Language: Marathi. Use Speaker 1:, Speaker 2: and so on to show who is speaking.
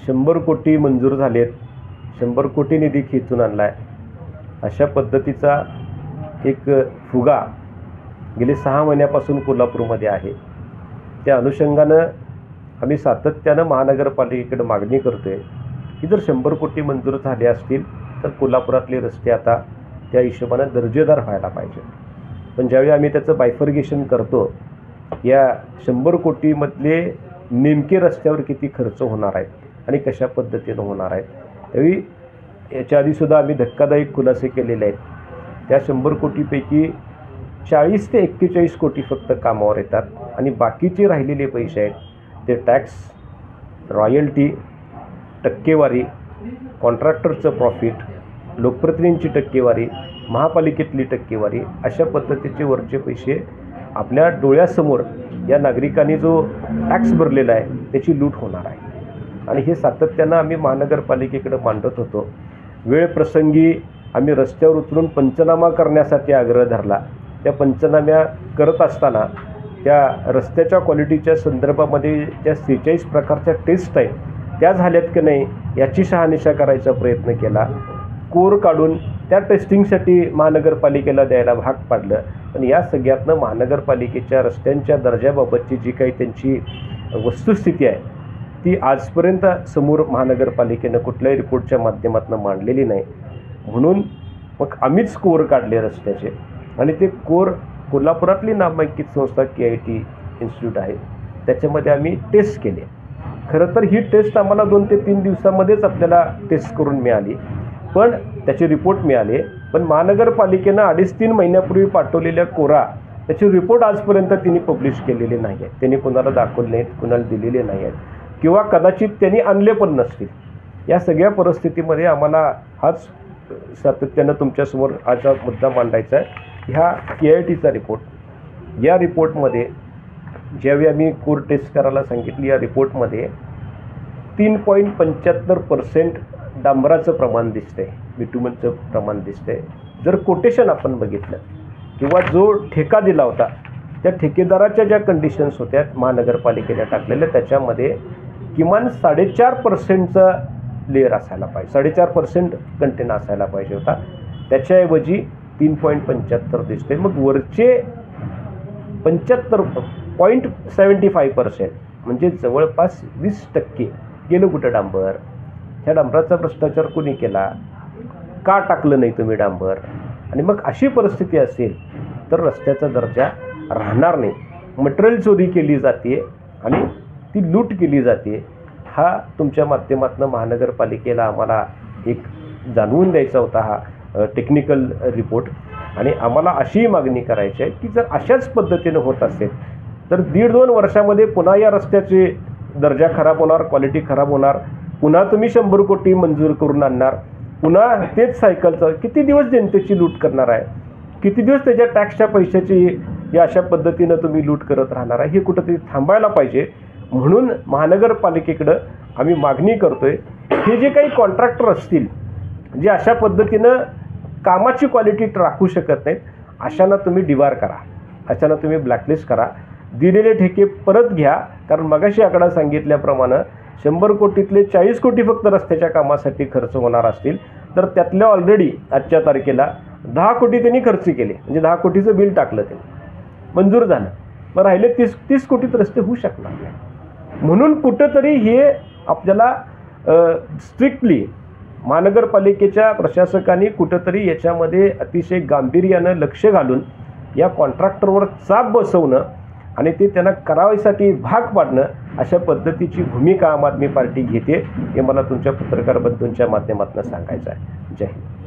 Speaker 1: 100 कोटी मंजूर झालेत, 100 कोटी निधी खेचून आणला आहे, अशा पद्धतीचा एक फुगा गेले 6 महिन्यापासून कोल्हापूरमध्ये आहे। त्या अनुषंगानं आम्ही सातत्यानं महानगरपालिकेकडे मागणी करतोय की जर 100 कोटी मंजूर झाले असतील तर कोल्हापुरातले रस्ते आता त्या हिशोबानं दर्जेदार व्हायला पाहिजे। पण ज्यावेळी आम्ही त्याचं बायफर्गेशन करतो, या 100 कोटीमधले नेमके रस्त्यावर किती खर्च होणार आहेत आणि कशा पद्धतीनं होणार आहेत, त्यावेळी याच्या आधीसुद्धा आम्ही धक्कादायक खुलासे केलेले आहेत। त्या 100 कोटीपैकी 40 ते 41 कोटी फक्त कामावर येतात आणि बाकीचे राहिलेले पैसे आहेत ते टॅक्स, रॉयल्टी, टक्केवारी, कॉन्ट्रॅक्टरचं प्रॉफिट, लोकप्रतिनिधींची टक्केवारी, महापालिकेतली टक्केवारी, अशा पद्धतीचे वरचे पैसे आपल्या डोळ्यासमोर या नागरिकांनी जो टॅक्स भरलेला आहे त्याची लूट होणार आहे। आणि हे सातत्यानं आम्ही महानगरपालिकेकडे मांडत होतो। वेळ प्रसंगी आम्ही रस्त्यावर उतरून पंचनामा करण्यासाठी आग्रह धरला। त्या पंचनाम्या करत असताना त्या रस्त्याच्या क्वालिटीच्या संदर्भामध्ये ज्या 46 प्रकारच्या टेस्ट आहेत त्या झाल्यात की नाही याची शहानिशा करायचा प्रयत्न केला। कोर काढून त्या टेस्टिंगसाठी महानगरपालिकेला द्यायला भाग पाडलं। पण या सगळ्यातनं महानगरपालिकेच्या रस्त्यांच्या दर्जाबाबतची जी काही त्यांची वस्तुस्थिती आहे ती आजपर्यंत समोर महानगरपालिकेनं कुठल्याही रिपोर्टच्या माध्यमातून मांडलेली नाही। म्हणून मग आम्हीच कोर काढले रस्त्याचे आणि ते कोर कोल्हापुरातली नामांकित संस्था KIT इन्स्टिट्यूट आहे त्याच्यामध्ये आम्ही टेस्ट केले। खरं तर ही टेस्ट आम्हाला 2 ते 3 दिवसामध्येच आपल्याला टेस्ट करून मिळाली, पण त्याचे रिपोर्ट मिळाले। पण महानगरपालिकेनं 2.5-3 महिन्यापूर्वी पाठवलेल्या कोरा त्याचे रिपोर्ट आजपर्यंत त्यांनी पब्लिश केलेले नाही आहेत, त्यांनी कुणाला दाखवले नाहीत, कुणाला दिलेले नाही आहेत किंवा कदाचित त्यांनी आणले पण नसतील। या सगळ्या परिस्थितीमध्ये आम्हाला हाच सातत्यानं तुमच्यासमोर आजचा मुद्दा मांडायचा आहे। ह्या KITचा रिपोर्ट, या रिपोर्टमध्ये ज्यावेळी आम्ही कोर टेस्ट करायला सांगितली, या रिपोर्टमध्ये 3.75% डांबराचं प्रमाण दिसतंय, बिटुमनचं प्रमाण दिसतंय। जर कोटेशन आपण बघितलं किंवा जो ठेका दिला होता त्या ठेकेदाराच्या ज्या कंडिशन्स होत्या महानगरपालिकेने टाकलेल्या त्याच्यामध्ये किमान 4.5%चा लेअर असायला पाहिजे, 4.5% कंटेन असायला पाहिजे होता, त्याच्याऐवजी 3.75 दिसते। मग वरचे 75.75% म्हणजे जवळपास 20% गेलं कुठं डांबर? ह्या डांबराचा भ्रष्टाचार कोणी केला? का टाकलं नाही तुम्ही डांबर? आणि मग अशी परिस्थिती असेल तर रस्त्याचा दर्जा राहणार नाही। मटेरियल चोरी केली जाते आणि ती लूट केली जाते। हा तुमच्या माध्यमातून महानगरपालिकेला आम्हाला एक जाणवून द्यायचा होता हा टेक्निकल रिपोर्ट। आणि आम्हाला अशी मागणी करायची आहे की जर अशाच पद्धतीनं होत असेल तर 1.5-2 वर्षामध्ये पुन्हा या रस्त्याचे दर्जा खराब होणार, क्वालिटी खराब होणार, पुन्हा तुम्ही 100 कोटी मंजूर करून आणणार, पुन्हा तेच सायकलचं किती दिवस जनतेची लूट करणार आहे, किती दिवस त्याच्या टॅक्सच्या पैशाची या अशा पद्धतीनं तुम्ही लूट करत राहणार आहे, हे कुठंतरी थांबायला पाहिजे। म्हणून महानगरपालिकेकडं आम्ही मागणी करतोय, हे जे काही कॉन्ट्रॅक्टर असतील जे अशा पद्धतीनं कामाची क्वालिटी राखू शकत नाहीत, अशांना तुम्ही डिबार करा, अशांना तुम्ही ब्लॅकलिस्ट करा, दिलेले ठेके परत घ्या। कारण मगाशी आकडा सांगितल्याप्रमाणे 100 कोटीतले 40 कोटी फक्त रस्त्याच्या कामासाठी खर्च होणार असतील तर त्यातल्या ऑलरेडी आजच्या तारखेला 10 कोटी त्यांनी खर्च केले, म्हणजे 10 कोटीचं बिल टाकलं त्यांनी, मंजूर झालं, मग राहिले 30 कोटीत रस्ते होऊ शकणार नाही। म्हणून कुठंतरी हे आपल्याला स्ट्रिक्टली महानगरपालिकेच्या प्रशासकांनी कुठंतरी याच्यामध्ये अतिशय गांभीर्यानं लक्ष घालून या कॉन्ट्रॅक्टरवर चाप बसवणं आणि ते त्यांना करावयासाठी भाग पाडणं, अशा पद्धतीची भूमिका आम आदमी पार्टी घेते हे मला तुमच्या पत्रकार बंधूंच्या माध्यमातून सांगायचं आहे। जय हिंद।